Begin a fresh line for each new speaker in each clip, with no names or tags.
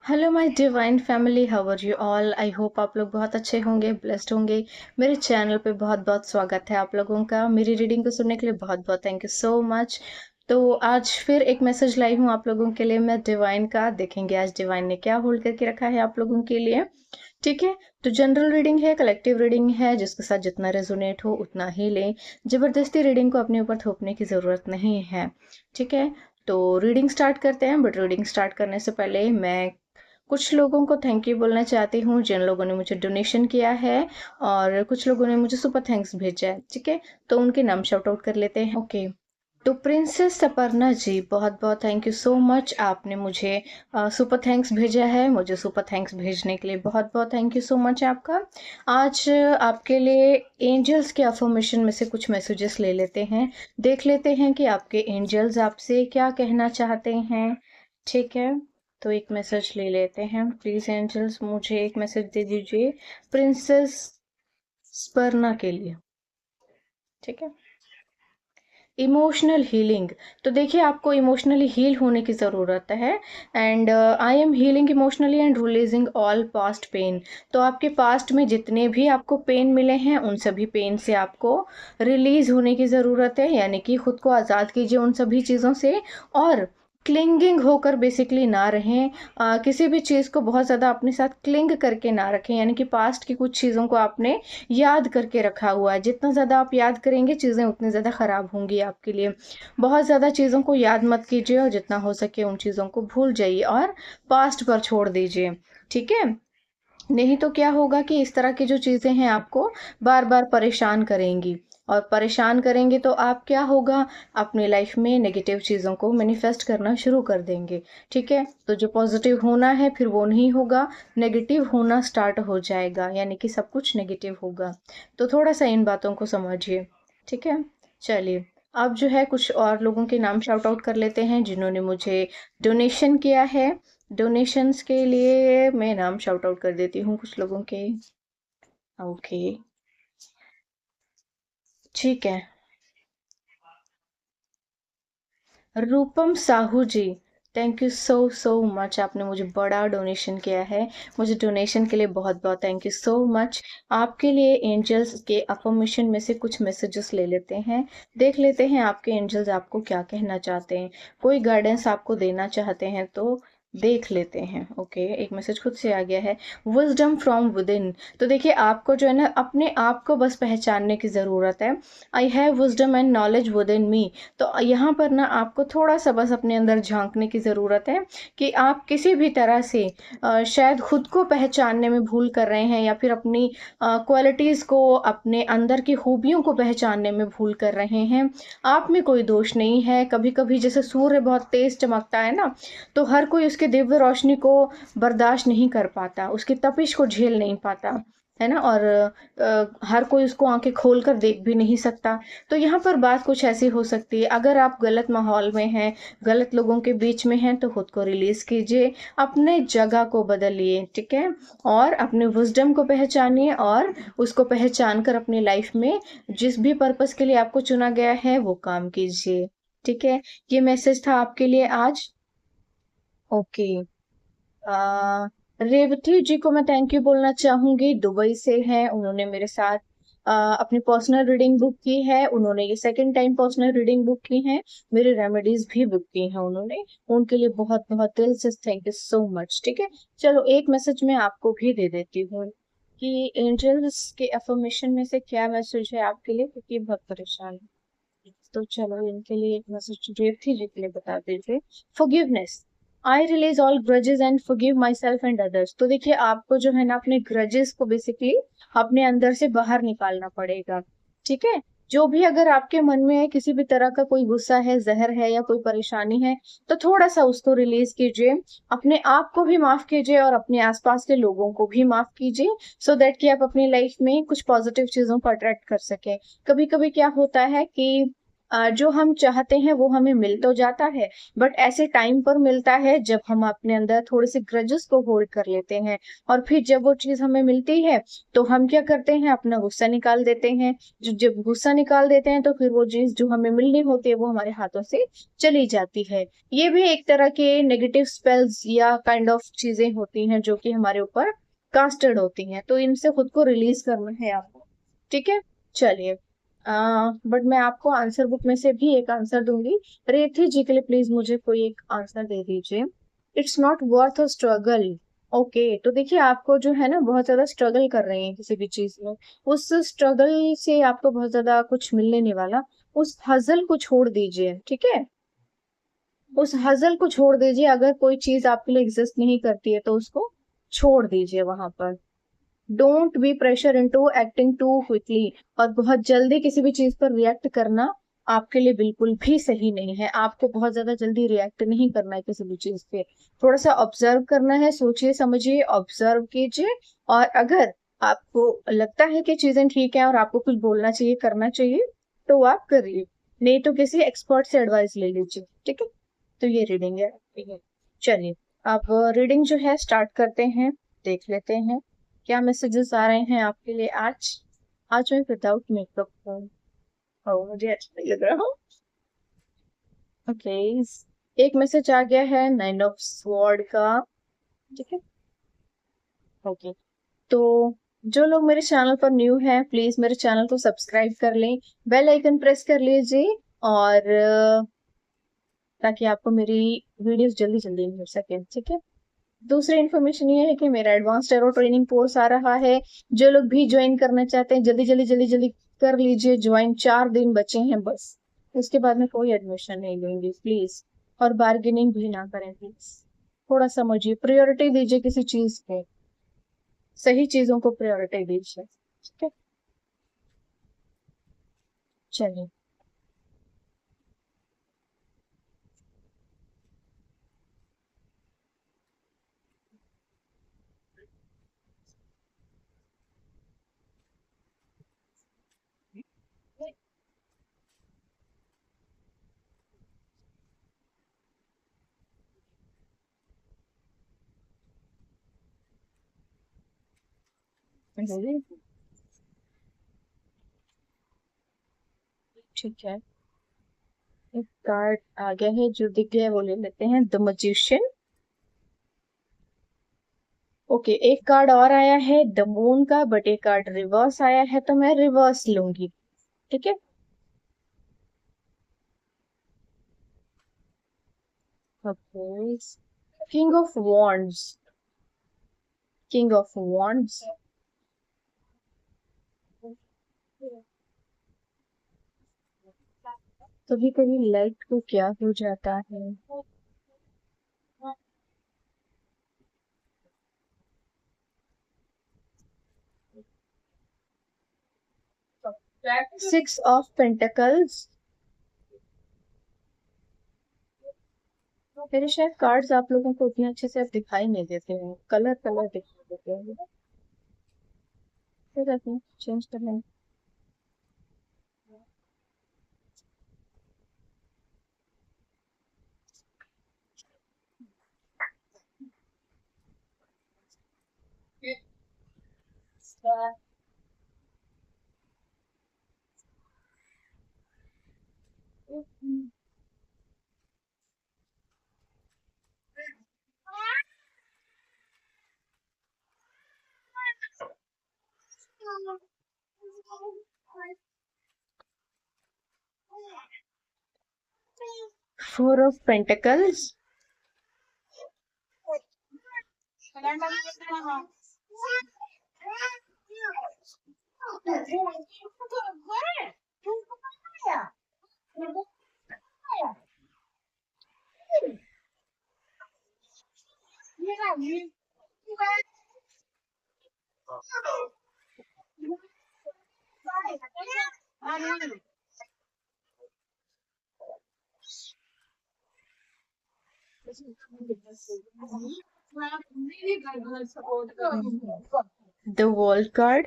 Hello my divine family, how are you all. I hope आप लोग बहुत अच्छे होंगे, ब्लेस्ड होंगे। मेरे चैनल पे बहुत बहुत स्वागत है आप लोगों का। मेरी रीडिंग को सुनने के लिए बहुत बहुत थैंक यू सो मच। तो आज फिर एक मैसेज लाई हूँ आप लोगों के लिए मैं डिवाइन का। देखेंगे आज डिवाइन ने क्या होल्ड करके रखा है आप लोगों के लिए। ठीक है। तो जनरल रीडिंग है, कलेक्टिव रीडिंग है, जिसके साथ जितना रेजोनेट हो उतना ही लें। जबरदस्ती रीडिंग को अपने ऊपर थोपने की ज़रूरत नहीं है। ठीक है। तो रीडिंग स्टार्ट करते हैं, बट रीडिंग स्टार्ट करने से पहले मैं कुछ लोगों को थैंक यू बोलना चाहती हूँ जिन लोगों ने मुझे डोनेशन किया है, और कुछ लोगों ने मुझे सुपर थैंक्स भेजा है। ठीक है। तो उनके नाम शाउट आउट कर लेते हैं। ओके। तो प्रिंसेस सपर्ना जी, बहुत बहुत थैंक यू सो मच। आपने मुझे सुपर थैंक्स भेजा है। मुझे सुपर थैंक्स भेजने के लिए बहुत बहुत थैंक यू सो मच आपका। आज आपके लिए एंजल्स के अफर्मेशन में से कुछ मैसेजेस ले लेते हैं। देख लेते हैं कि आपके एंजल्स आपसे क्या कहना चाहते हैं। ठीक है। तो एक मैसेज ले लेते हैं। प्लीज एंजल्स मुझे एक मैसेज दे दीजिए प्रिंसेस स्पर्ना के लिए। ठीक है। Emotional healing. तो देखिए आपको इमोशनली हील होने की ज़रूरत है। And I am healing emotionally and releasing all past pain. तो आपके पास्ट में जितने भी आपको पेन मिले हैं उन सभी पेन से आपको रिलीज होने की ज़रूरत है, यानी कि खुद को आज़ाद कीजिए उन सभी चीज़ों से। और क्लिंगिंग होकर बेसिकली ना रहें। किसी भी चीज़ को बहुत ज़्यादा अपने साथ क्लिंग करके ना रखें, यानी कि पास्ट की कुछ चीज़ों को आपने याद करके रखा हुआ है। जितना ज़्यादा आप याद करेंगे चीज़ें उतनी ज़्यादा ख़राब होंगी आपके लिए। बहुत ज़्यादा चीज़ों को याद मत कीजिए और जितना हो सके उन चीज़ों को भूल जाइए और पास्ट पर छोड़ दीजिए। ठीक है। नहीं तो क्या होगा कि इस तरह की जो चीज़ें हैं आपको बार बार परेशान करेंगी, और परेशान करेंगे तो आप क्या होगा, अपनी लाइफ में नेगेटिव चीज़ों को मैनिफेस्ट करना शुरू कर देंगे। ठीक है। तो जो पॉजिटिव होना है फिर वो नहीं होगा, नेगेटिव होना स्टार्ट हो जाएगा, यानी कि सब कुछ नेगेटिव होगा। तो थोड़ा सा इन बातों को समझिए। ठीक है। चलिए। अब जो है कुछ और लोगों के नाम शाउट आउट कर लेते हैं जिन्होंने मुझे डोनेशन किया है। डोनेशंस के लिए मैं नाम शाउट आउट कर देती हूँ कुछ लोगों के। ओके। ठीक है। Rupam Sahu ji, thank you so so much. आपने मुझे बड़ा डोनेशन किया है। मुझे डोनेशन के लिए बहुत बहुत थैंक यू सो मच। आपके लिए एंजल्स के अफर्मेशन में से कुछ मैसेजेस ले लेते हैं। देख लेते हैं आपके एंजल्स आपको क्या कहना चाहते हैं। कोई गाइडेंस आपको देना चाहते हैं तो देख लेते हैं। ओके। एक मैसेज खुद से आ गया है, विजडम फ्रॉम विद इन। तो देखिए आपको जो है ना अपने आप को बस पहचानने की ज़रूरत है। I have wisdom and knowledge within me. तो यहाँ पर ना आपको थोड़ा सा बस अपने अंदर झांकने की ज़रूरत है कि आप किसी भी तरह से शायद खुद को पहचानने में भूल कर रहे हैं, या फिर अपनी क्वालिटीज़ को, अपने अंदर की खूबियों को पहचानने में भूल कर रहे हैं। आप में कोई दोष नहीं है। कभी कभी जैसे सूर्य बहुत तेज चमकता है ना, तो हर कोई उसकी दिव्य रोशनी को बर्दाश्त नहीं कर पाता, उसकी तपिश को झेल नहीं पाता, है ना। और हर कोई उसको आंखें खोल कर देख भी नहीं सकता। तो यहाँ पर बात कुछ ऐसी हो सकती है, अगर आप गलत माहौल में हैं, गलत लोगों के बीच में हैं, तो खुद को रिलीज कीजिए, अपने जगह को बदलिए। ठीक है। और अपने विजडम को पहचानिए और उसको पहचान कर अपनी लाइफ में जिस भी पर्पस के लिए आपको चुना गया है वो काम कीजिए। ठीक है। ये मैसेज था आपके लिए आज। ओके। आ, रेवती जी को मैं थैंक यू बोलना चाहूंगी, दुबई से हैं। उन्होंने मेरे साथ अपनी पर्सनल रीडिंग बुक की है। उन्होंने ये second time personal reading book की है। मेरे रेमेडीज भी बुक की हैं उन्होंने। उनके लिए बहुत बहुत दिल से थैंक यू सो मच। ठीक है। चलो एक मैसेज मैं आपको भी दे देती हूँ कि एंजल्स के अफर्मेशन में से क्या मैसेज है आपके लिए, क्योंकि ये बहुत परेशान है। तो चलो इनके लिए एक मैसेज रेवती जी के लिए बता दीजिए। Forgiveness. I release all grudges and forgive my self and others. तो देखिए आपको जो है ना अपने ग्रजेस को बेसिकली अपने अंदर से बाहर निकालना पड़ेगा। ठीक है। जो भी अगर आपके मन में है, किसी भी तरह का कोई गुस्सा है, जहर है या कोई परेशानी है, तो थोड़ा सा उसको रिलीज कीजिए। अपने आप को भी माफ कीजिए और अपने आसपास के लोगों को भी माफ कीजिए, सो दैट कि आप अपनी लाइफ में कुछ पॉजिटिव चीजों को अट्रैक्ट कर सके। कभी कभी क्या होता है कि जो हम चाहते हैं वो हमें मिल तो जाता है, बट ऐसे टाइम पर मिलता है जब हम अपने अंदर थोड़े से ग्रजेस को होल्ड कर लेते हैं। और फिर जब वो चीज हमें मिलती है तो हम क्या करते हैं, अपना गुस्सा निकाल देते हैं। जब गुस्सा निकाल देते हैं तो फिर वो चीज जो हमें मिलनी होती है वो हमारे हाथों से चली जाती है। ये भी एक तरह के नेगेटिव स्पेल्स या काइंड ऑफ चीजें होती हैं जो कि हमारे ऊपर कास्टेड होती हैं, तो इनसे खुद को रिलीज करना है आपको। ठीक है, चलिए। बट मैं आपको आंसर बुक में से भी एक आंसर दूंगी। रेथी जी के लिए प्लीज मुझे कोई एक आंसर दे दीजिए। It's not worth a struggle. Okay, तो देखिए आपको जो है ना बहुत ज्यादा स्ट्रगल कर रहे हैं किसी भी चीज में, उस स्ट्रगल से आपको बहुत ज्यादा कुछ मिलने नहीं वाला। उस हजल को छोड़ दीजिए, ठीक है। उस हजल को छोड़ दीजिए, अगर कोई चीज आपके लिए एग्जिस्ट नहीं करती है तो उसको छोड़ दीजिए वहां पर। Don't be pressure into acting too quickly. और बहुत जल्दी किसी भी चीज पर रिएक्ट करना आपके लिए बिल्कुल भी सही नहीं है। आपको बहुत ज्यादा जल्दी रिएक्ट नहीं करना है किसी भी चीज पे। थोड़ा सा ऑब्जर्व करना है, सोचिए समझिए, ऑब्जर्व कीजिए। और अगर आपको लगता है कि चीजें ठीक है और आपको कुछ बोलना चाहिए, करना चाहिए, तो आप करिए। नहीं तो किसी एक्सपर्ट से एडवाइस ले लीजिए, ठीक है। तो ये रीडिंग है, ठीक है। चलिए, अब रीडिंग जो है स्टार्ट करते हैं। देख लेते हैं क्या मैसेजेस आ रहे हैं आपके लिए आज। आज मैं विदाउट मेकअप हूँ। मुझे अच्छा नहीं लग रहा हूँ। ओके, एक मैसेज आ गया है 9 ऑफ स्वॉर्ड का। ठीक है, ओके। तो जो लोग मेरे चैनल पर न्यू हैं प्लीज मेरे चैनल को सब्सक्राइब कर लें, बेल आइकन प्रेस कर लीजिए, और ताकि आपको मेरी वीडियोस जल्दी जल्दी मिल सके, ठीक है। दूसरी इन्फॉर्मेशन ये है कि मेरा एडवांस टेरो ट्रेनिंग कोर्स आ रहा है। जो लोग भी ज्वाइन करना चाहते हैं जल्दी जल्दी जल्दी जल्दी कर लीजिए ज्वाइन। 4 दिन बचे हैं बस, उसके बाद में कोई एडमिशन नहीं लूंगी प्लीज। और बार्गेनिंग भी ना करें प्लीज। थोड़ा समझिए, प्रायोरिटी दीजिए किसी चीज को, सही चीजों को प्रायोरिटी दीजिए, ठीक है। चलिए, ठीक है। एक कार्ड आ गया है जो दिख गया है वो ले लेते हैं, द मजिशियन। ओके, एक कार्ड और आया है द मून का, बट एक कार्ड रिवर्स आया है तो मैं रिवर्स लूंगी, ठीक है। Okay, king of wands. King of wands. कभी कभी लाइट को क्या हो जाता है। 6 ऑफ पेंटिकल्स। मेरे शायद कार्ड्स आप लोगों को उतने अच्छे से अब दिखाई नहीं देते हैं, कलर कलर दिखाई देते हैं। फिर चेंज कर लेंगे।4 of pentacles. The world card.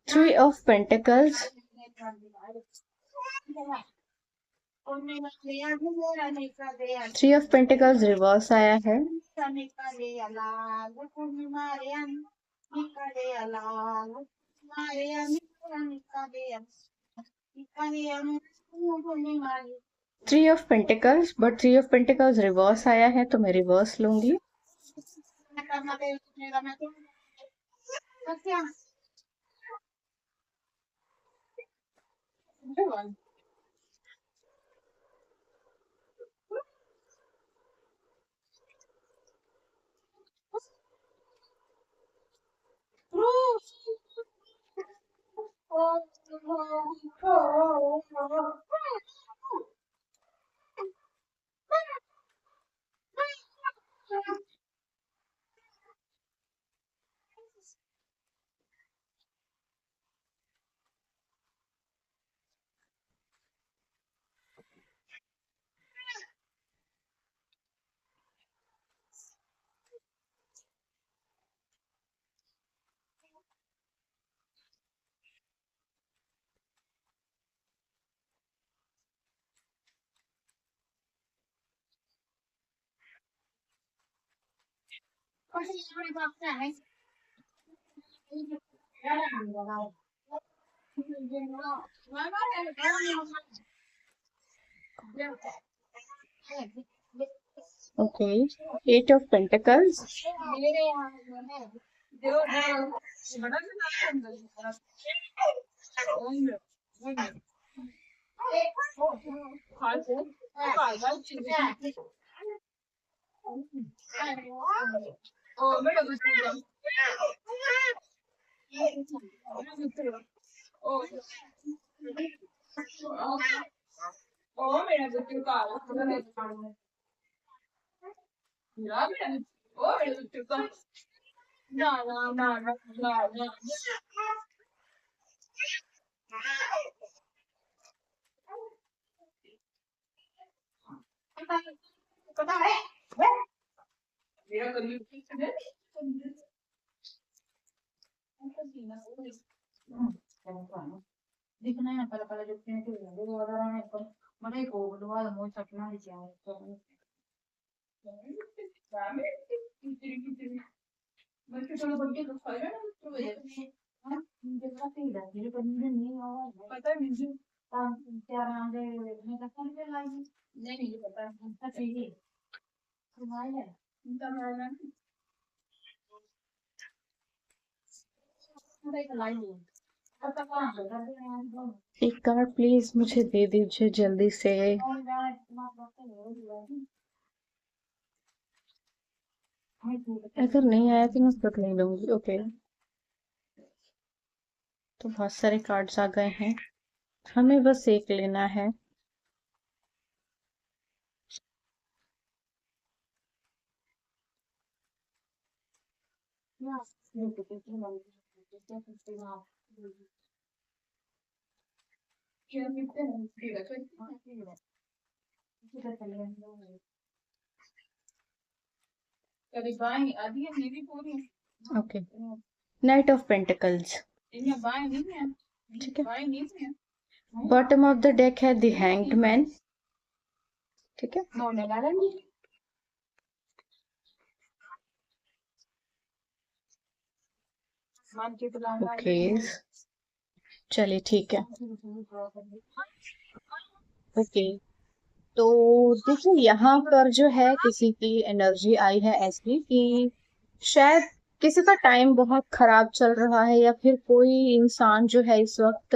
Three of Pentacles. Three of pentacles reverse आया है। Three of pentacles, but three of pentacles reverse आया है तो मैं रिवर्स लूंगी। Okay, eight of pentacles. एक कार्ड प्लीज मुझे दे दीजिए जल्दी से। अगर नहीं आया तो मैं खुद नहीं लूंगी। ओके, तो बहुत सारे कार्ड्स आ गए हैं, हमें बस एक लेना है। Okay, night of pentacles. ठीक है, बॉटम ऑफ द डेक है द हैंग्ड मैन। ठीक है, ओके, चलिए ठीक है। ओके, तो देखिए यहाँ पर जो है किसी की एनर्जी आई है ऐसी कि शायद किसी का टाइम बहुत खराब चल रहा है, या फिर कोई इंसान जो है इस वक्त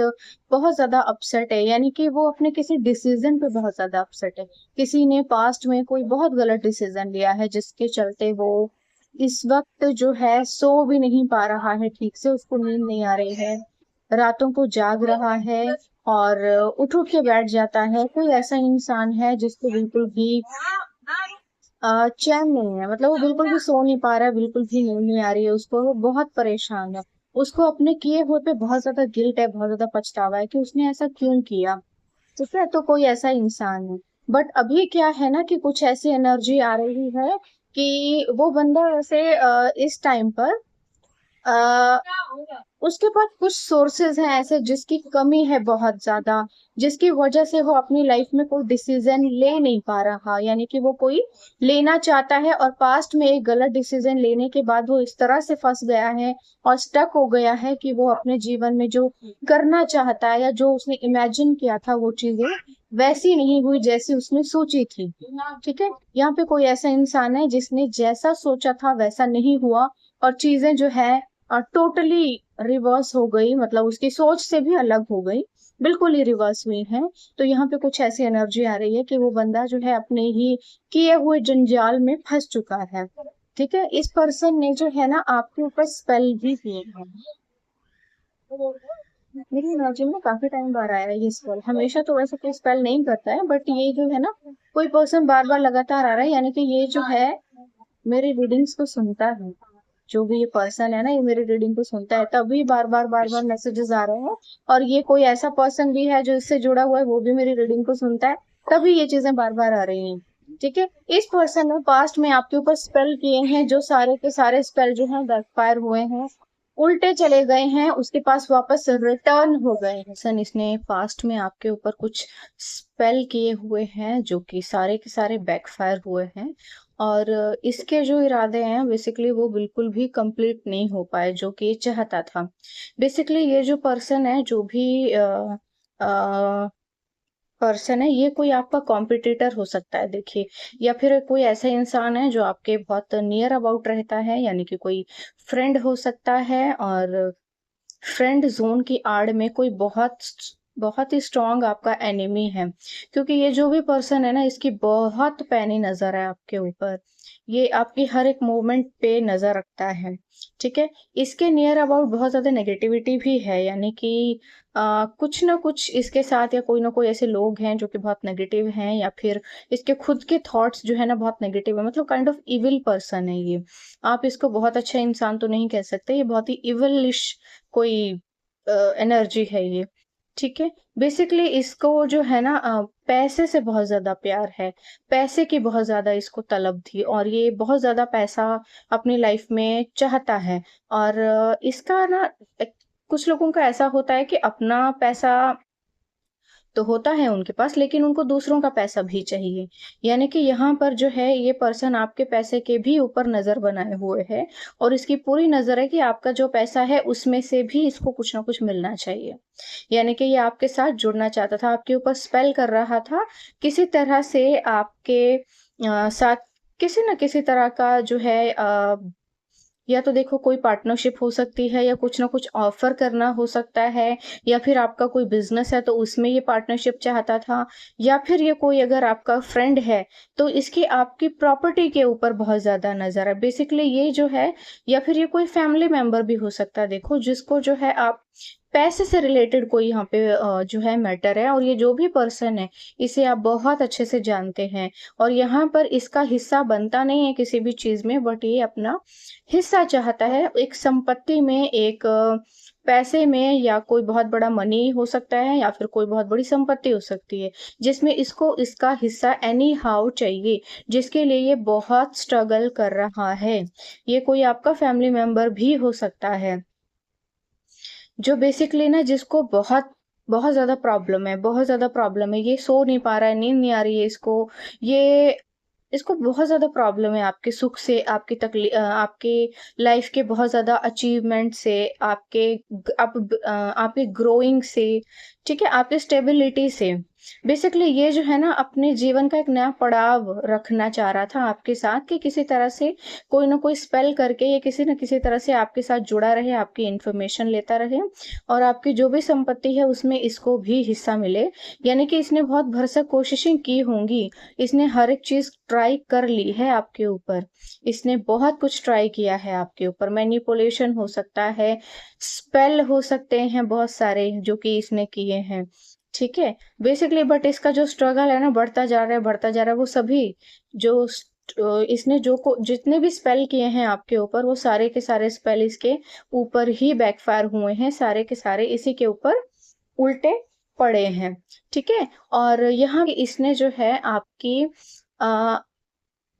बहुत ज्यादा अपसेट है, यानी कि वो अपने किसी डिसीजन पे बहुत ज्यादा अपसेट है। किसी ने पास्ट में कोई बहुत गलत डिसीजन लिया है जिसके चलते वो इस वक्त जो है सो भी नहीं पा रहा है ठीक से, उसको नींद नहीं आ रही है, रातों को जाग रहा है और उठ उठ के बैठ जाता है। कोई ऐसा इंसान है जिसको बिल्कुल भी चैन नहीं है, मतलब वो बिल्कुल भी सो नहीं पा रहा है, बिल्कुल भी नींद नहीं आ रही है उसको, वो बहुत परेशान है। उसको अपने किए हुए पे बहुत ज्यादा गिल्ट है, बहुत ज्यादा पछतावा है कि उसने ऐसा क्यों किया। ठीक है, तो कोई ऐसा इंसान है। बट अभी क्या है ना कि कुछ ऐसी एनर्जी आ रही है कि वो बंदा वैसे इस टाइम पर आ, उसके पास कुछ सोर्सेज हैं ऐसे जिसकी कमी है बहुत ज्यादा, जिसकी वजह से वो अपनी लाइफ में कोई डिसीजन ले नहीं पा रहा, यानी कि वो कोई लेना चाहता है और पास्ट में एक गलत डिसीजन लेने के बाद वो इस तरह से फंस गया है और स्टक हो गया है कि वो अपने जीवन में जो करना चाहता है या जो उसने इमेजिन किया था वो चीजें वैसी नहीं हुई जैसी उसने सोची थी। ठीक है, यहाँ पे कोई ऐसा इंसान है जिसने जैसा सोचा था वैसा नहीं हुआ और चीजें जो है टोटली रिवर्स हो गई, मतलब उसकी सोच से भी अलग हो गई, बिल्कुल ही रिवर्स हुई है। तो यहाँ पे कुछ ऐसी एनर्जी आ रही है कि वो बंदा जो है अपने ही किए हुए जंजाल में फंस चुका है। ठीक है, इस पर्सन ने जो है ना आपके ऊपर स्पेल भी किए हैं। मेरी एनर्जी में काफी टाइम बाद आया है ये स्पेल, हमेशा तो वैसे कोई स्पेल नहीं करता है बट ये जो है ना कोई पर्सन बार बार लगातार आ रहा है, यानी कि ये जो है मेरी रीडिंग्स को सुनता है। जो भी ये पर्सन है ना, ये मेरी रीडिंग को सुनता है तभी बार बार मैसेजेस आ रहे हैं। और ये कोई ऐसा पर्सन भी है जो इससे जुड़ा हुआ है, वो भी मेरी रीडिंग को सुनता है, तभी ये चीजें बार बार आ रही हैं। ठीक है, इस पर्सन ने पास्ट में आपके ऊपर स्पेल किए हैं, जो सारे के सारे स्पेल जो है बैकफायर हुए हैं, उल्टे चले गए हैं, उसके पास वापस रिटर्न हो गए हैं। सन इसने पास्ट में आपके ऊपर कुछ स्पेल किए हुए हैं जो कि सारे के सारे बैकफायर हुए हैं, और इसके जो इरादे हैं बेसिकली वो बिल्कुल भी कंप्लीट नहीं हो पाए जो कि ये चाहता था। बेसिकली ये जो पर्सन है, जो भी पर्सन है, ये कोई आपका कॉम्पिटिटर हो सकता है देखिए, या फिर कोई ऐसा इंसान है जो आपके बहुत नियर अबाउट रहता है, यानी कि कोई फ्रेंड हो सकता है, और फ्रेंड जोन की आड़ में कोई बहुत बहुत ही स्ट्रांग आपका एनिमी है। क्योंकि ये जो भी पर्सन है ना, इसकी बहुत पैनी नजर है आपके ऊपर, ये आपकी हर एक मूवमेंट पे नजर रखता है। ठीक है, इसके नियर अबाउट बहुत ज्यादा नेगेटिविटी भी है, यानी कि कुछ ना कुछ इसके साथ या कोई ना कोई ऐसे लोग हैं जो कि बहुत नेगेटिव हैं, या फिर इसके खुद के थॉट्स जो है ना बहुत नेगेटिव है, मतलब काइंड ऑफ इविल पर्सन है ये। आप इसको बहुत अच्छा इंसान तो नहीं कह सकते, ये बहुत ही इविलिश कोई एनर्जी है ये। ठीक है, बेसिकली इसको जो है ना पैसे से बहुत ज्यादा प्यार है, पैसे की बहुत ज्यादा इसको तलब थी, और ये बहुत ज्यादा पैसा अपनी लाइफ में चाहता है। और इसका ना कुछ लोगों का ऐसा होता है कि अपना पैसा तो होता है उनके पास, लेकिन उनको दूसरों का पैसा भी चाहिए। यानी कि यहाँ पर जो है ये पर्सन आपके पैसे के भी ऊपर नजर बनाए हुए है, और इसकी पूरी नजर है कि आपका जो पैसा है उसमें से भी इसको कुछ ना कुछ मिलना चाहिए। यानी कि ये आपके साथ जुड़ना चाहता था, आपके ऊपर स्पेल कर रहा था, किसी तरह से आपके साथ किसी न किसी तरह का जो है या तो देखो कोई पार्टनरशिप हो सकती है, या कुछ ना कुछ ऑफर करना हो सकता है, या फिर आपका कोई बिजनेस है तो उसमें ये पार्टनरशिप चाहता था, या फिर ये कोई अगर आपका फ्रेंड है तो इसकी आपकी प्रॉपर्टी के ऊपर बहुत ज्यादा नजर है बेसिकली ये जो है। या फिर ये कोई फैमिली मेंबर भी हो सकता है, देखो जिसको जो है आप पैसे से रिलेटेड कोई यहाँ पे जो है मैटर है, और ये जो भी पर्सन है इसे आप बहुत अच्छे से जानते हैं, और यहाँ पर इसका हिस्सा बनता नहीं है किसी भी चीज में, बट ये अपना हिस्सा चाहता है एक संपत्ति में, एक पैसे में, या कोई बहुत बड़ा मनी हो सकता है, या फिर कोई बहुत बड़ी संपत्ति हो सकती है जिसमें इसको इसका हिस्सा एनी हाउ चाहिए, जिसके लिए ये बहुत स्ट्रगल कर रहा है। ये कोई आपका फैमिली मेंबर भी हो सकता है, जो बेसिकली ना जिसको बहुत बहुत ज्यादा प्रॉब्लम है, बहुत ज्यादा प्रॉब्लम है, ये सो नहीं पा रहा है, नींद नहीं आ रही है इसको, ये इसको बहुत ज्यादा प्रॉब्लम है आपके सुख से, आपकी तकलीफ, आपके लाइफ के बहुत ज्यादा अचीवमेंट से, आपके ग्रोइंग से, ठीक है, आपके स्टेबिलिटी से। बेसिकली ये जो है ना अपने जीवन का एक नया पड़ाव रखना चाह रहा था आपके साथ, कि किसी तरह से कोई ना कोई स्पेल करके ये किसी न किसी तरह से आपके साथ जुड़ा रहे, आपकी इंफॉर्मेशन लेता रहे, और आपकी जो भी संपत्ति है उसमें इसको भी हिस्सा मिले। यानी कि इसने बहुत भरसक कोशिशें की होंगी, इसने हर एक चीज ट्राई कर ली है आपके ऊपर, इसने बहुत कुछ ट्राई किया है आपके ऊपर, मैनिपुलेशन हो सकता है, स्पेल हो सकते हैं बहुत सारे जो कि इसने किए हैं। ठीक है, बेसिकली बट इसका जो स्ट्रगल है ना बढ़ता जा रहा है, बढ़ता जा रहा है, वो सभी जो इसने जितने भी स्पेल किए हैं आपके ऊपर, वो सारे के सारे स्पेल इसके ऊपर ही बैकफायर हुए हैं, सारे के सारे इसी के ऊपर उल्टे पड़े हैं, ठीक है। और यहाँ इसने जो है आपकी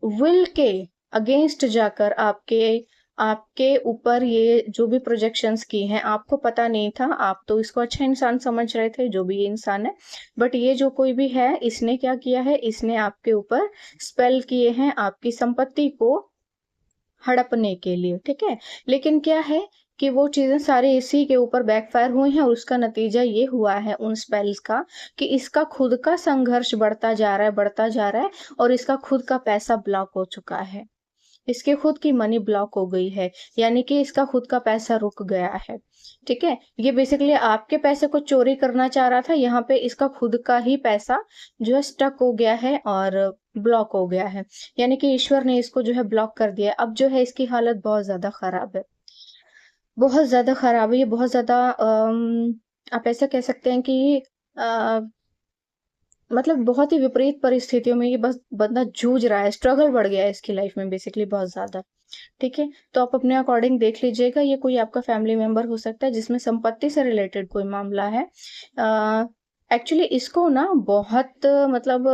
विल के अगेंस्ट जाकर आपके आपके ऊपर ये जो भी प्रोजेक्शंस की हैं, आपको पता नहीं था, आप तो इसको अच्छा इंसान समझ रहे थे, जो भी ये इंसान है, बट ये जो कोई भी है, इसने क्या किया है, इसने आपके ऊपर स्पेल किए हैं आपकी संपत्ति को हड़पने के लिए, ठीक है। लेकिन क्या है कि वो चीजें सारे इसी के ऊपर बैकफायर हुई हैं, और उसका नतीजा ये हुआ है उन स्पेल्स का कि इसका खुद का संघर्ष बढ़ता जा रहा है, बढ़ता जा रहा है, और इसका खुद का पैसा ब्लॉक हो चुका है, इसके खुद की मनी ब्लॉक हो गई है, यानी कि इसका खुद का पैसा रुक गया है, ठीक है। ये बेसिकली आपके पैसे को चोरी करना चाह रहा था, यहाँ पे इसका खुद का ही पैसा जो है स्टक हो गया है और ब्लॉक हो गया है, यानी कि ईश्वर ने इसको जो है ब्लॉक कर दिया। अब जो है इसकी हालत बहुत ज्यादा खराब है, बहुत ज्यादा खराब है, ये बहुत ज्यादा आप ऐसा कह सकते हैं कि मतलब बहुत ही विपरीत परिस्थितियों में ये बस बंदा जूझ रहा है, स्ट्रगल बढ़ गया है इसकी लाइफ में बेसिकली बहुत ज्यादा, ठीक है। तो आप अपने अकॉर्डिंग देख लीजिएगा, ये कोई आपका फैमिली मेंबर हो सकता है जिसमें संपत्ति से रिलेटेड कोई मामला है। एक्चुअली इसको ना बहुत मतलब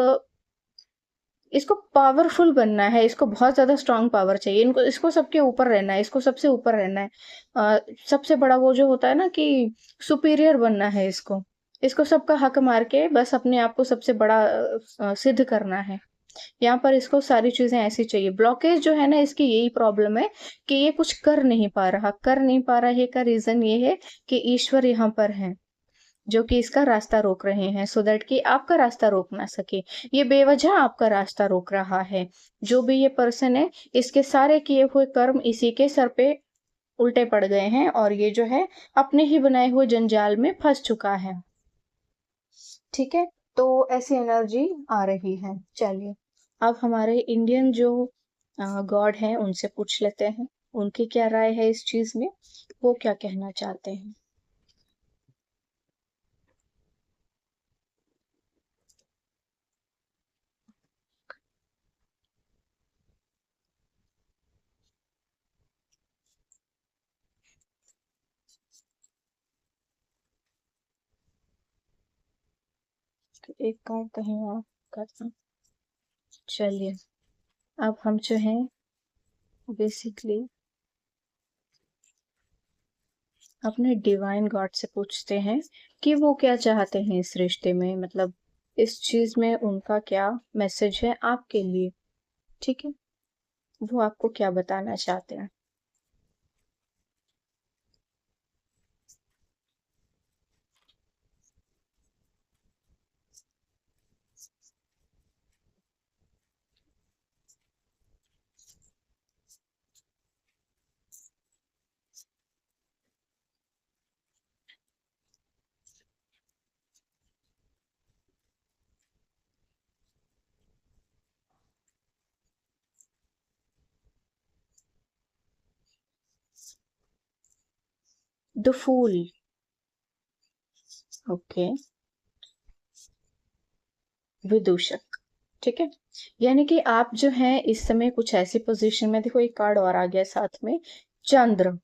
इसको पावरफुल बनना है, इसको बहुत ज्यादा स्ट्रांग पावर चाहिए, इनको इसको सबके ऊपर रहना है, इसको सबसे ऊपर रहना है, सबसे बड़ा वो जो होता है ना कि सुपीरियर बनना है इसको, इसको सबका हक मार के बस अपने आप को सबसे बड़ा सिद्ध करना है। यहाँ पर इसको सारी चीजें ऐसी चाहिए। ब्लॉकेज जो है ना, इसकी यही प्रॉब्लम है कि ये कुछ कर नहीं पा रहा, कर नहीं पा रहा है का रीजन ये है कि ईश्वर यहाँ पर है जो कि इसका रास्ता रोक रहे हैं, सो दैट कि आपका रास्ता रोक ना सके। ये बेवजह आपका रास्ता रोक रहा है। जो भी ये पर्सन है, इसके सारे किए हुए कर्म इसी के सर पे उल्टे पड़ गए हैं, और ये जो है अपने ही बनाए हुए जंजाल में फंस चुका है, ठीक है। तो ऐसी एनर्जी आ रही है। चलिए, अब हमारे इंडियन जो गॉड हैं उनसे पूछ लेते हैं, उनकी क्या राय है इस चीज में, वो क्या कहना चाहते हैं। एक कार्ड कहीं और करता। चलिए, अब हम जो है बेसिकली अपने डिवाइन गॉड से पूछते हैं कि वो क्या चाहते हैं इस रिश्ते में, मतलब इस चीज में उनका क्या मैसेज है आपके लिए, ठीक है। वो आपको क्या बताना चाहते हैं। द फूल, ओके, विदूषक, ठीक है। यानी कि आप जो है इस समय कुछ ऐसी पोजीशन में, देखो एक कार्ड और आ गया साथ में, चंद्र,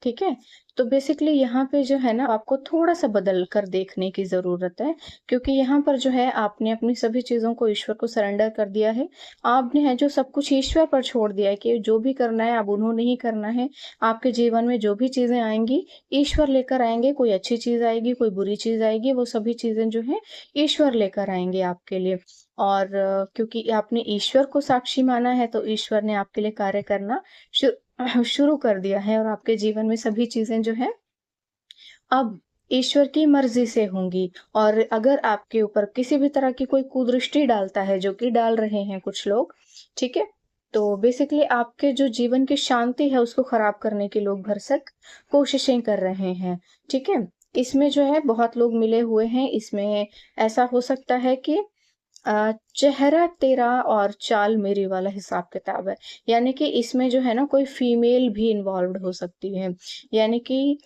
ठीक है। तो बेसिकली यहाँ पे जो है ना, आपको थोड़ा सा बदल कर देखने की जरूरत है, क्योंकि यहाँ पर जो है आपने अपनी सभी चीजों को ईश्वर को सरेंडर कर दिया है। आपने है जो सब कुछ ईश्वर पर छोड़ दिया है कि जो भी करना है अब उन्होंने ही करना है। आपके जीवन में जो भी चीजें आएंगी ईश्वर लेकर आएंगे, कोई अच्छी चीज आएगी, कोई बुरी चीज आएगी, वो सभी चीजें जो है ईश्वर लेकर आएंगे आपके लिए। और क्योंकि आपने ईश्वर को साक्षी माना है, तो ईश्वर ने आपके लिए कार्य करना शुरू कर दिया है, और आपके जीवन में सभी चीजें जो है अब ईश्वर की मर्जी से होंगी। और अगर आपके ऊपर किसी भी तरह की कोई कुदृष्टि डालता है, जो कि डाल रहे हैं कुछ लोग, ठीक है, तो बेसिकली आपके जो जीवन की शांति है उसको खराब करने की लोग भरसक कोशिशें कर रहे हैं, ठीक है। इसमें जो है बहुत लोग मिले हुए हैं, इसमें ऐसा हो सकता है कि चेहरा तेरा और चाल मेरी वाला हिसाब किताब है, यानी कि इसमें जो है ना कोई फीमेल भी इन्वॉल्व हो सकती है, यानी कि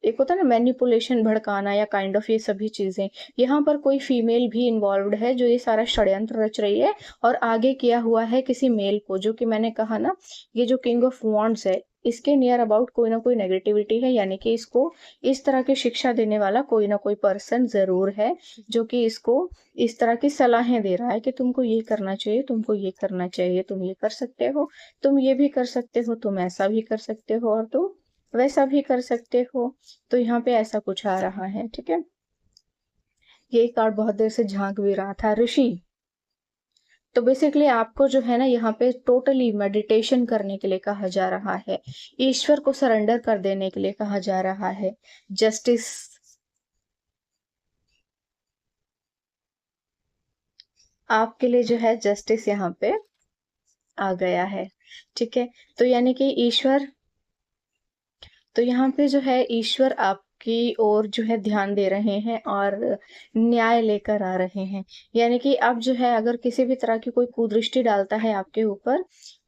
एक होता है ना मैनिपुलेशन, भड़काना या काइंड ऑफ ये सभी चीज़ें। यहाँ पर कोई फीमेल भी इन्वॉल्व्ड है जो ये सारा षड्यंत्र रच रही है और आगे किया हुआ है किसी मेल को, जो कि मैंने कहा ना, ये जो किंग ऑफ वांड्स है, इसके नियर अबाउट कोई ना कोई नेगेटिविटी है, यानी कि इसको इस तरह की शिक्षा देने वाला कोई ना कोई पर्सन ज़रूर है, जो कि इसको इस तरह की सलाहें दे रहा है कि तुमको ये करना चाहिए, तुमको ये करना चाहिए, तुम ये कर सकते हो, तुम ये भी कर सकते हो, तुम ऐसा भी कर सकते हो और तुम वैसा भी कर सकते हो। तो यहाँ पे ऐसा कुछ आ रहा है, ठीक है। ये कार्ड बहुत देर से झांक भी रहा था, ऋषि। तो बेसिकली आपको जो है ना यहाँ पे टोटली मेडिटेशन करने के लिए कहा जा रहा है, ईश्वर को सरेंडर कर देने के लिए कहा जा रहा है। जस्टिस, आपके लिए जो है जस्टिस यहाँ पे आ गया है, ठीक है। तो यानी कि ईश्वर, तो यहाँ पे जो है ईश्वर आपकी ओर जो है ध्यान दे रहे हैं और न्याय लेकर आ रहे हैं। यानी कि अब जो है अगर किसी भी तरह की कोई कुदृष्टि डालता है आपके ऊपर,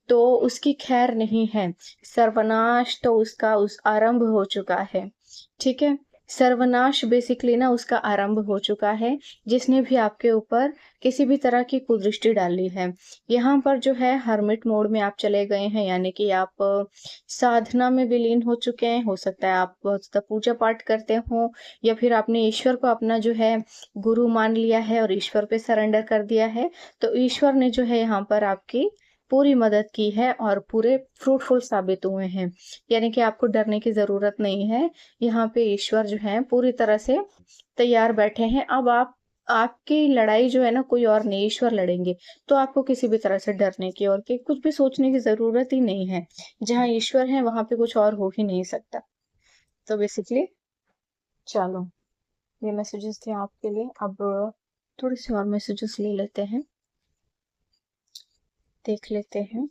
तो उसकी खैर नहीं है। सर्वनाश तो उसका उस आरंभ हो चुका है, ठीक है। सर्वनाश बेसिकली ना उसका आरंभ हो चुका है, जिसने भी आपके ऊपर किसी भी तरह की कुदृष्टि डाली है। यहाँ पर जो है हर्मिट मोड में आप चले गए हैं, यानी कि आप साधना में विलीन हो चुके हैं। हो सकता है आप बहुत ज़्यादा पूजा पाठ करते हो, या फिर आपने ईश्वर को अपना जो है गुरु मान लिया है और ईश्वर पे सरेंडर कर दिया है। तो ईश्वर ने जो है यहाँ पर आपकी पूरी मदद की है और पूरे फ्रूटफुल साबित हुए हैं। यानी कि आपको डरने की ज़रूरत नहीं है। यहाँ पे ईश्वर जो है पूरी तरह से तैयार बैठे हैं। अब आपकी लड़ाई जो है ना कोई और नहीं, ईश्वर लड़ेंगे। तो आपको किसी भी तरह से डरने की और कि कुछ भी सोचने की ज़रूरत ही नहीं है। जहाँ ईश्वर है वहाँ पे कुछ और हो ही नहीं सकता। तो बेसिकली चलो, ये मैसेजेस थे आपके लिए। अब थोड़े से और मैसेजेस ले लेते हैं, देख लेते हैं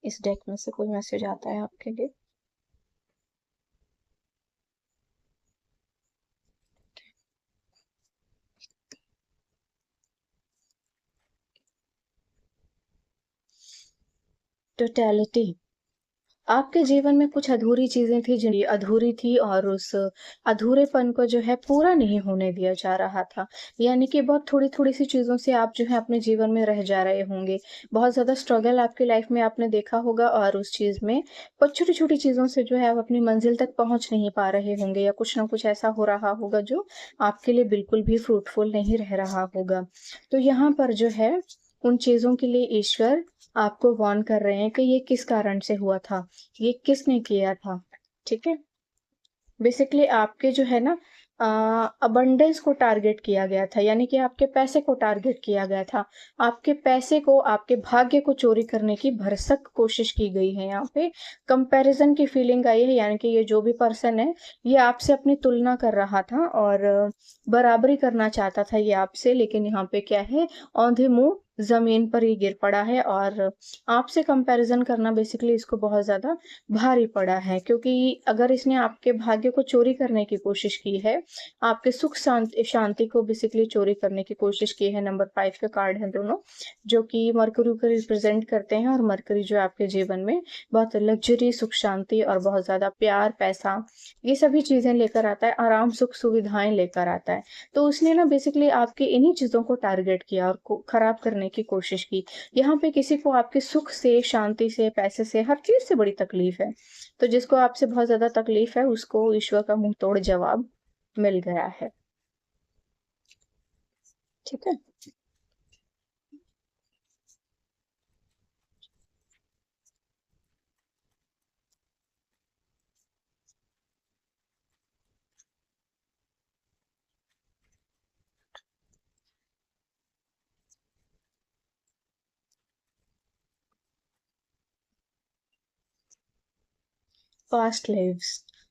इस डेक में से कोई मैसेज आता है आपके लिए। टोटलिटी, आपके जीवन में कुछ अधूरी चीजें थी, जिन अधूरी थी और उस अधूरेपन को जो है पूरा नहीं होने दिया जा रहा था। यानी कि बहुत थोड़ी थोड़ी सी चीजों से आप जो है अपने जीवन में रह जा रहे होंगे। बहुत ज्यादा स्ट्रगल आपकी लाइफ में आपने देखा होगा और उस चीज में बहुत छोटी छोटी चीजों से जो है आप अपनी मंजिल तक पहुंच नहीं पा रहे होंगे, या कुछ ना कुछ ऐसा हो रहा होगा जो आपके लिए बिल्कुल भी फ्रूटफुल नहीं रह रहा होगा। तो यहाँ पर जो है उन चीजों के लिए ईश्वर आपको वार्न कर रहे हैं कि ये किस कारण से हुआ था, ये किसने किया था, ठीक है। बेसिकली आपके जो है ना अबंडेंस को टारगेट किया गया था, यानी कि आपके पैसे को टारगेट किया गया था। आपके पैसे को, आपके भाग्य को चोरी करने की भरसक कोशिश की गई है। यहाँ पे कंपैरिजन की फीलिंग आई है, यानी कि ये जो भी पर्सन है ये आपसे अपनी तुलना कर रहा था और बराबरी करना चाहता था ये आपसे, लेकिन यहाँ पे क्या है, औंधे मुंह जमीन पर ही गिर पड़ा है और आपसे कंपैरिजन करना बेसिकली इसको बहुत ज्यादा भारी पड़ा है। क्योंकि अगर इसने आपके भाग्य को चोरी करने की कोशिश की है, आपके सुख शांति को बेसिकली चोरी करने की कोशिश की है। नंबर 5 के कार्ड हैं दोनों, जो कि मरकरी को रिप्रेजेंट करते हैं, और मरकरी जो आपके जीवन में बहुत लग्जरी, सुख शांति और बहुत ज्यादा प्यार, पैसा, ये सभी चीजें लेकर आता है, आराम, सुख, सुविधाएं लेकर आता है। तो उसने ना बेसिकली आपकी इन्हीं चीजों को टारगेट किया और खराब करने की कोशिश की। यहाँ पे किसी को आपके सुख से, शांति से, पैसे से, हर चीज से बड़ी तकलीफ है। तो जिसको आपसे बहुत ज्यादा तकलीफ है उसको ईश्वर का मुंह तोड़ जवाब मिल गया है, ठीक है। पास्ट लाइव्स,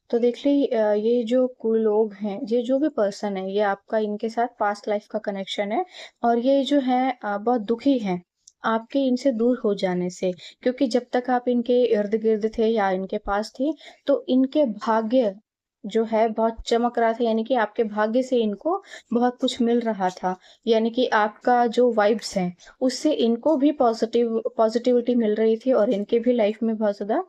तो देख ली ये जो कोई लोग हैं, ये जो भी पर्सन है, ये आपका इनके साथ पास्ट लाइफ का कनेक्शन है। और ये जो है बहुत दुखी हैं आपके इनसे दूर हो जाने से, क्योंकि जब तक आप इनके इर्द गिर्द थे या इनके पास थे, तो इनके भाग्य जो है बहुत चमक रहा था, यानी कि आपके भाग्य से इनको बहुत कुछ मिल रहा था। यानी कि आपका जो वाइब्स हैं उससे इनको भी पॉजिटिविटी मिल रही थी और इनके भी लाइफ में बहुत ज्यादा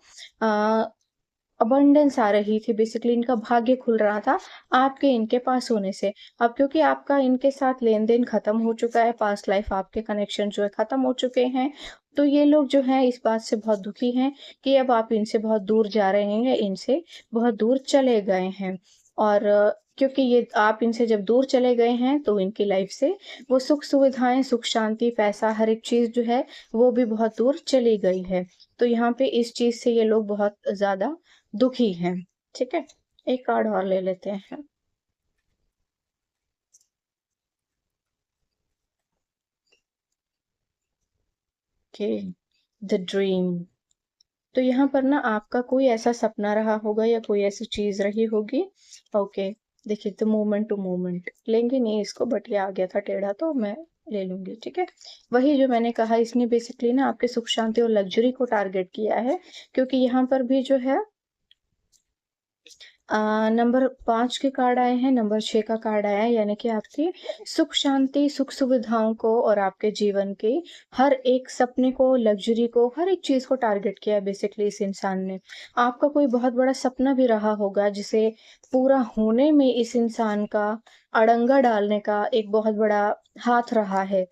अबंडेंस आ रही थी, बेसिकली इनका भाग्य खुल रहा था आपके इनके पास होने से। अब क्योंकि आपका इनके साथ लेन-देन खत्म हो चुका है, पास्ट लाइफ आपके कनेक्शन जो है खत्म हो चुके हैं, तो ये लोग जो हैं इस बात से बहुत दुखी हैं कि अब आप इनसे बहुत दूर जा रहे हैं, इनसे बहुत दूर चले गए हैं। और क्योंकि ये आप इनसे जब दूर चले गए हैं तो इनकी लाइफ से वो सुख सुविधाएँ, सुख शांति, पैसा, हर एक चीज़ जो है वो भी बहुत दूर चली गई है। तो यहाँ पे इस चीज़ से ये लोग बहुत ज़्यादा दुखी हैं। ठीक है? एक कार्ड और ले लेते हैं। Okay, the dream. तो यहाँ पर ना आपका कोई ऐसा सपना रहा होगा या कोई ऐसी चीज़ रही होगी। ओके, देखिए द मोमेंट टू मोमेंट लेंगे नहीं इसको, बट ये आ गया था टेढ़ा तो मैं ले लूँगी, ठीक है? वही जो मैंने कहा, इसने बेसिकली ना आपके सुख शांति और लग्ज़री को टारगेट किया है, क्योंकि यहाँ पर भी जो है नंबर 5 के कार्ड आए हैं, नंबर 6 का कार्ड आया है, यानी कि आपकी सुख शांति, सुख सुविधाओं को और आपके जीवन के हर एक सपने को, लग्ज़री को, हर एक चीज़ को टारगेट किया है बेसिकली इस इंसान ने। आपका कोई बहुत बड़ा सपना भी रहा होगा जिसे पूरा होने में इस इंसान का अड़ंगा डालने का एक बहुत बड़ा हाथ रहा है।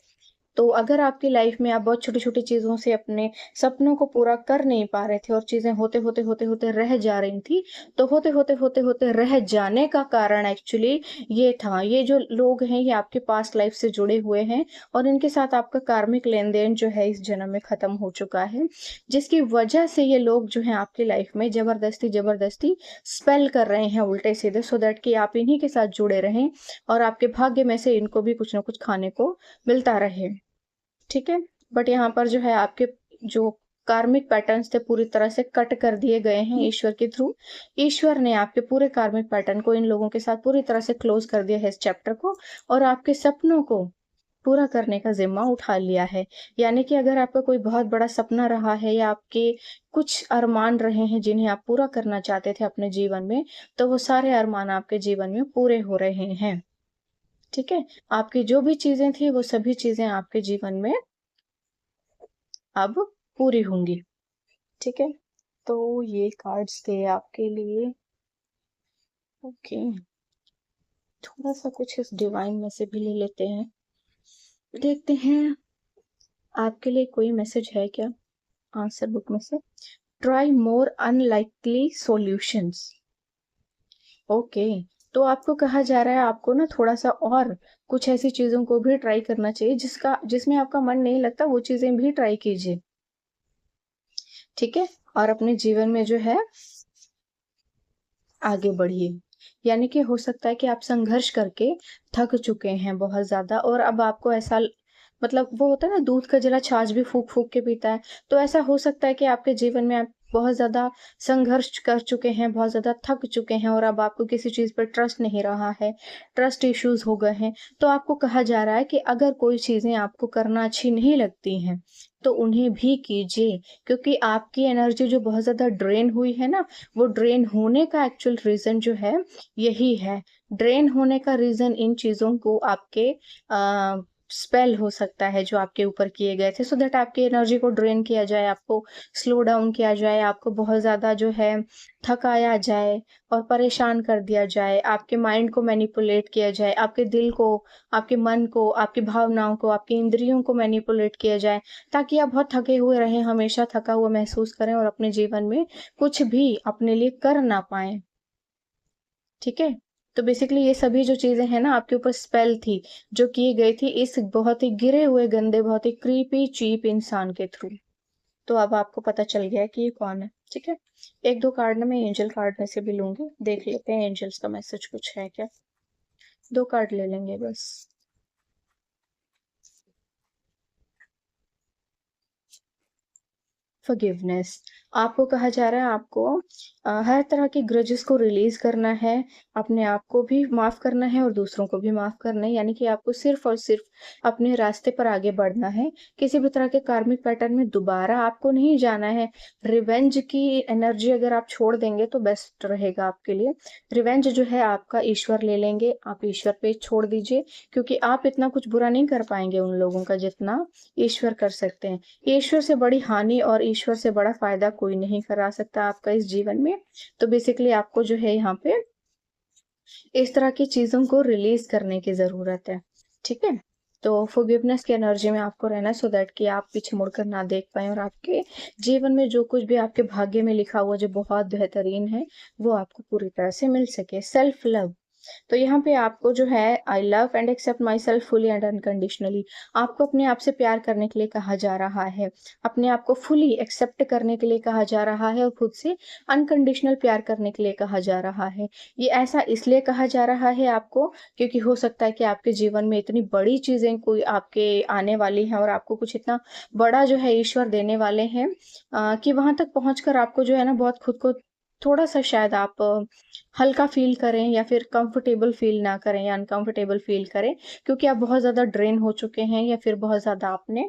तो अगर आपकी लाइफ में आप बहुत छोटी-छोटी चीज़ों से अपने सपनों को पूरा कर नहीं पा रहे थे और चीज़ें होते-होते रह जा रही थी, तो होते-होते रह जाने का कारण एक्चुअली ये था। ये जो लोग हैं ये आपके पास्ट लाइफ से जुड़े हुए हैं और इनके साथ आपका कार्मिक लेन-देन जो है इस जन्म में ख़त्म हो चुका है, जिसकी वजह से ये लोग जो हैं आपकी लाइफ में ज़बरदस्ती स्पेल कर रहे हैं उल्टे-सीधे, सो दैट कि आप इन्हीं के साथ जुड़े रहें और आपके भाग्य में से इनको भी कुछ न कुछ खाने को मिलता रहे। ठीक है? बट यहाँ पर जो है आपके जो कार्मिक पैटर्न्स थे पूरी तरह से कट कर दिए गए हैं ईश्वर के थ्रू। ईश्वर ने आपके पूरे कार्मिक पैटर्न को इन लोगों के साथ पूरी तरह से क्लोज़ कर दिया है इस चैप्टर को और आपके सपनों को पूरा करने का ज़िम्मा उठा लिया है। यानी कि अगर आपका कोई बहुत बड़ा सपना रहा है या आपके कुछ अरमान रहे हैं जिन्हें आप पूरा करना चाहते थे अपने जीवन में, तो वो सारे अरमान आपके जीवन में पूरे हो रहे हैं। ठीक है? आपकी जो भी चीज़ें थी वो सभी चीज़ें आपके जीवन में अब पूरी होंगी, ठीक है? तो ये कार्ड्स थे आपके लिए। ओके, थोड़ा-सा कुछ इस डिवाइन में से भी ले लेते हैं। देखते हैं आपके लिए कोई मैसेज है क्या आंसर बुक में से? ट्राई मोर अनलाइकली सॉल्यूशंस। ओके, तो आपको कहा जा रहा है आपको ना थोड़ा-सा और कुछ ऐसी चीज़ों को भी ट्राई करना चाहिए जिसमें आपका मन नहीं लगता, वो चीज़ें भी ट्राई कीजिए, ठीक है? और अपने जीवन में जो है आगे बढ़िए। यानी कि हो सकता है कि आप संघर्ष करके थक चुके हैं बहुत ज़्यादा और अब आपको ऐसा मतलब वो होता है ना, दूध का जला छाछ भी फूँक-फूँक के पीता है। तो ऐसा हो सकता है कि आपके जीवन में आप बहुत ज़्यादा संघर्ष कर चुके हैं, बहुत ज़्यादा थक चुके हैं और अब आपको किसी चीज़ पे ट्रस्ट नहीं रहा है, ट्रस्ट इश्यूज़ हो गए हैं। तो आपको कहा जा रहा है कि अगर कोई चीज़ें आपको करना अच्छी नहीं लगती हैं, तो उन्हें भी कीजिए, क्योंकि आपकी एनर्जी जो बहुत ज़्यादा ड्रेन हुई है ना, वो ड्रेन होने का एक्चुअल रीज़न जो है यही है। ड्रेन होने का रीज़न इन चीज़ों को आपके स्पेल हो सकता है जो आपके ऊपर किए गए थे, सो दैट आपकी एनर्जी को ड्रेन किया जाए, आपको स्लो डाउन किया जाए, आपको बहुत ज़्यादा जो है थकाया जाए और परेशान कर दिया जाए, आपके माइंड को मैनिपुलेट किया जाए, आपके दिल को, आपके मन को, आपकी भावनाओं को, आपकी इंद्रियों को मैनिपुलेट किया जाए, ताकि आप बहुत थके हुए रहें, हमेशा थका हुआ महसूस करें और अपने जीवन में कुछ भी अपने लिए कर ना पाएँ। ठीक है? तो बेसिकली ये सभी जो चीज़ें हैं ना आपके ऊपर स्पेल थी, जो की गई थी इस बहुत ही गिरे हुए गंदे, बहुत ही क्रीपी चीप इंसान के थ्रू। तो अब आपको पता चल गया है कि ये कौन है, ठीक है? 1-2 कार्ड ना मैं एंजल कार्ड में से भी लूँगी, देख लेते हैं एंजल्स का मैसेज कुछ है क्या? 2 कार्ड ले लेंगे बस। फॉरगिवनेस। आपको कहा जा रहा है आपको हर तरह के ग्रजेस को रिलीज़ करना है, अपने आप को भी माफ़ करना है और दूसरों को भी माफ़ करना है, यानी कि आपको सिर्फ़ और सिर्फ़ अपने रास्ते पर आगे बढ़ना है। किसी भी तरह के कार्मिक पैटर्न में दोबारा आपको नहीं जाना है। रिवेंज की एनर्जी अगर आप छोड़ देंगे तो बेस्ट रहेगा आपके लिए। रिवेंज जो है आपका ईश्वर ले लेंगे, आप ईश्वर पे छोड़ दीजिए, क्योंकि आप इतना कुछ बुरा नहीं कर पाएँगे उन लोगों का जितना ईश्वर कर सकते हैं। ईश्वर से बड़ी हानि और ईश्वर से बड़ा फ़ायदा कोई नहीं करा सकता आपका इस जीवन में। तो बेसिकली आपको जो है यहाँ पे इस तरह की चीज़ों को रिलीज़ करने की ज़रूरत है, ठीक है? तो फ़ॉरगिवनेस की एनर्जी में आपको रहना है, सो दैट कि आप पीछे मुड़कर ना देख पाएँ और आपके जीवन में जो कुछ भी आपके भाग्य में लिखा हुआ जो बहुत बेहतरीन है, वो आपको पूरी तरह से मिल सके। सेल्फ लव, तो यहाँ पे आपको जो है I love and accept myself fully and unconditionally, आपको अपने आप से प्यार करने के लिए कहा जा रहा है, अपने आप को फुली एक्सेप्ट करने के लिए कहा जा रहा है और खुद से अनकंडीशनल प्यार करने के लिए कहा जा रहा है। ये ऐसा इसलिए कहा जा रहा है आपको, क्योंकि हो सकता है कि आपके जीवन में इतनी बड़ी चीज़ें कोई आपके आने वाली हैं और आपको कुछ इतना बड़ा जो है ईश्वर देने वाले हैं, कि वहाँ तक पहुँचकर आपको जो है ना बहुत खुद को थोड़ा-सा शायद आप हल्का फ़ील करें या फिर कंफर्टेबल फ़ील ना करें या अनकंफर्टेबल फ़ील करें, क्योंकि आप बहुत ज़्यादा ड्रेन हो चुके हैं या फिर बहुत ज़्यादा आपने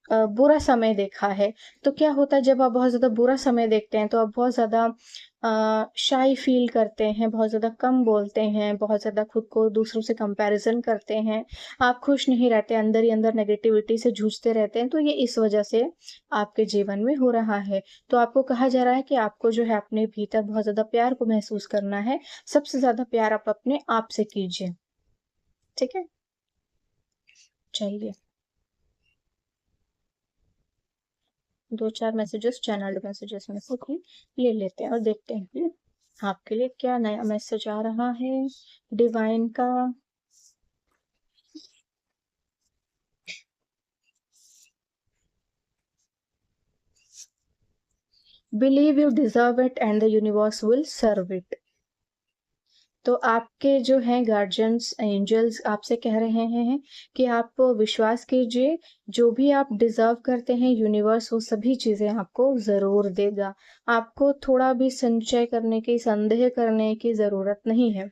बुरा समय देखा है। तो क्या होता है जब आप बहुत ज़्यादा बुरा समय देखते हैं तो आप बहुत ज़्यादा शाई फ़ील करते हैं, बहुत ज़्यादा कम बोलते हैं, बहुत ज़्यादा खुद को दूसरों से कंपैरिज़न करते हैं। आप खुश नहीं रहते, अंदर ही अंदर नेगेटिविटी से जूझते रहते हैं, तो ये इस वज़ह से आपके जीवन में हो रहा है। तो आपको कहा जा रहा है कि आपको जो है अपने भीतर बहुत ज़्यादा प्यार को महसूस करना है। सबसे ज़्यादा प्यार आप अपने आप से कीजिए, ठीक है? चलिए, 2-4 मैसेजेस चैनल्ड मैसेजेस में से भी ले लेते हैं और देखते हैं कि आपके लिए क्या नया मैसेज आ रहा है डिवाइन का। Believe you deserve it and the universe will serve it. तो आपके जो हैं गार्जियंस एंजल्स आपसे कह रहे हैं कि आप विश्वास कीजिए, जो भी आप डिज़र्व करते हैं यूनिवर्स वो सभी चीज़ें आपको ज़रूर देगा। आपको थोड़ा भी संचय करने की, संदेह करने की ज़रूरत नहीं है।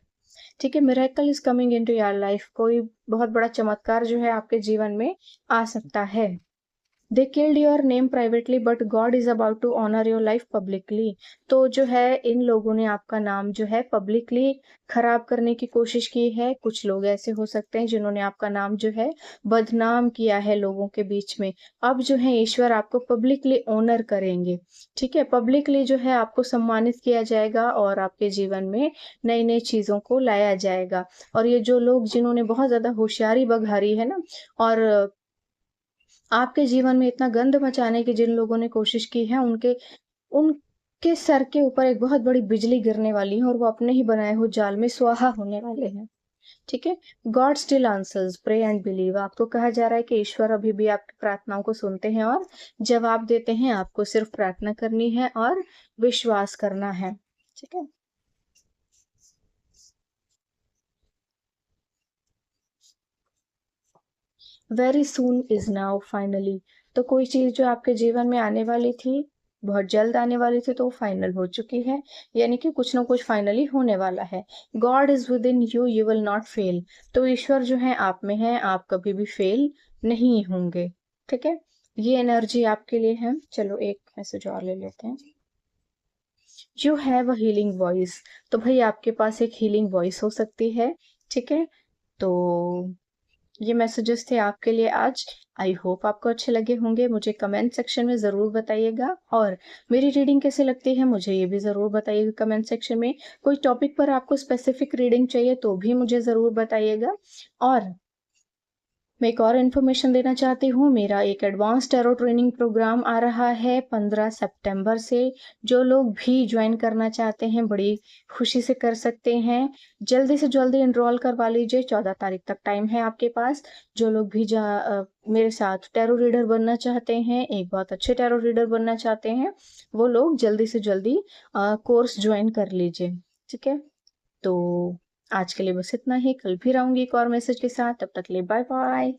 ठीक है? Miracle is coming into your life, कोई बहुत बड़ा चमत्कार जो है आपके जीवन में आ सकता है। They killed your name privately but God is about to honour your life publicly. तो जो है इन लोगों ने आपका नाम जो है पब्लिकली खराब करने की कोशिश की है। कुछ लोग ऐसे हो सकते हैं जिन्होंने आपका नाम जो है बदनाम किया है लोगों के बीच में। अब जो है ईश्वर आपको पब्लिकली ऑनर करेंगे, ठीक है? पब्लिकली जो है आपको सम्मानित किया जाएगा और आपके जीवन में नई नई चीजों को लाया जाएगा। और ये जो लोग जिन्होंने बहुत ज्यादा होशियारी बघारी है ना, और आपके जीवन में इतना गंद मचाने की जिन लोगों ने कोशिश की है, उनके सर के ऊपर एक बहुत बड़ी बिजली गिरने वाली है और वो अपने ही बनाए हुए जाल में स्वाहा होने वाले हैं, ठीक है? God still answers, pray and believe. आपको कहा जा रहा है कि ईश्वर अभी भी आपकी प्रार्थनाओं को सुनते हैं और जवाब देते हैं। आपको सिर्फ प्रार्थना करनी है और विश्वास करना है, ठीक है? Very soon is now finally. तो कोई चीज जो आपके जीवन में आने वाली थी, बहुत जल्द आने वाली थी, तो वो फाइनल हो चुकी है। यानी कि कुछ ना कुछ फाइनली होने वाला है। God is with in you, you will not fail. तो ईश्वर जो है आप में है, आप कभी भी फेल नहीं होंगे, ठीक है? ये एनर्जी आपके लिए है। चलो एक मैसेज और ले लेते हैं। You have a healing voice. तो भाई आपके पास एक हीलिंग वॉइस हो सकती है, ठीक है? तो ये मैसेजेस थे आपके लिए आज। आई होप आपको अच्छे लगे होंगे। मुझे कमेंट सेक्शन में ज़रूर बताइएगा और मेरी रीडिंग कैसे लगती है मुझे ये भी ज़रूर बताइएगा कमेंट सेक्शन में। कोई टॉपिक पर आपको स्पेसिफिक रीडिंग चाहिए तो भी मुझे ज़रूर बताइएगा। और मैं एक और इन्फॉर्मेशन देना चाहती हूँ, मेरा एक एडवांस टैरो ट्रेनिंग प्रोग्राम आ रहा है 15 सितंबर से। जो लोग भी ज्वाइन करना चाहते हैं बड़ी खुशी से कर सकते हैं। जल्दी से जल्दी एनरोल करवा लीजिए, 14 तारीख तक टाइम है आपके पास। जो लोग भी मेरे साथ टैरो रीडर बनना चाहते हैं, एक बहुत अच्छे टैरो रीडर बनना चाहते हैं, वो लोग जल्दी से जल्दी कोर्स ज्वाइन कर लीजिए, ठीक है? तो आज के लिए बस इतना ही। कल फिर आऊंगी एक और मैसेज के साथ। तब तक के लिए बाय बाय।